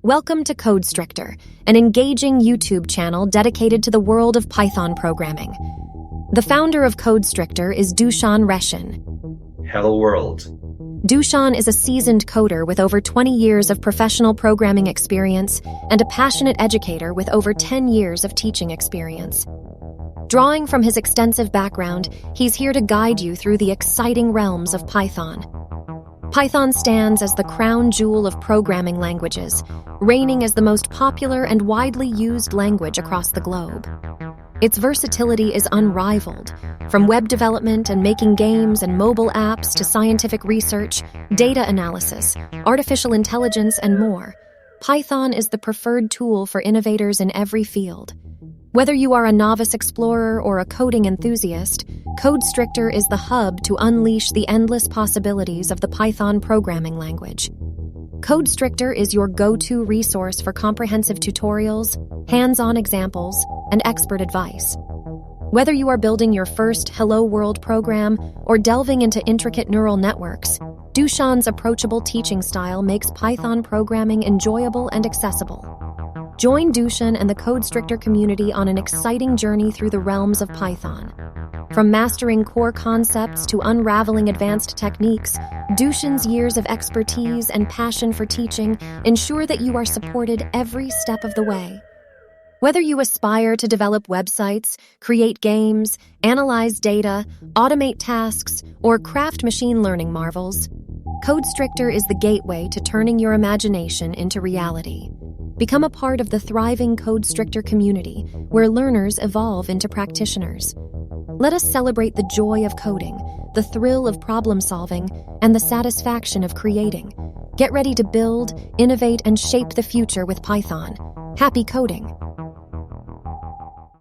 Welcome to Codestrictor, an engaging YouTube channel dedicated to the world of Python programming. The founder of Codestrictor is Dušan Rešin. Hello world. Dušan is a seasoned coder with over 20 years of professional programming experience and a passionate educator with over 10 years of teaching experience. Drawing from his extensive background, he's here to guide you through the exciting realms of Python. Python stands as the crown jewel of programming languages, reigning as the most popular and widely used language across the globe. Its versatility is unrivaled, from web development and making games and mobile apps to scientific research, data analysis, artificial intelligence, and more. Python is the preferred tool for innovators in every field. Whether you are a novice explorer or a coding enthusiast, Codestrictor is the hub to unleash the endless possibilities of the Python programming language. Codestrictor is your go-to resource for comprehensive tutorials, hands-on examples, and expert advice. Whether you are building your first Hello World program or delving into intricate neural networks, Dušan's approachable teaching style makes Python programming enjoyable and accessible. Join Dušan and the Codestrictor community on an exciting journey through the realms of Python. From mastering core concepts to unraveling advanced techniques, Dušan's years of expertise and passion for teaching ensure that you are supported every step of the way. Whether you aspire to develop websites, create games, analyze data, automate tasks, or craft machine learning marvels, Codestrictor is the gateway to turning your imagination into reality. Become a part of the thriving Codestrictor community, where learners evolve into practitioners. Let us celebrate the joy of coding, the thrill of problem-solving, and the satisfaction of creating. Get ready to build, innovate, and shape the future with Python. Happy coding!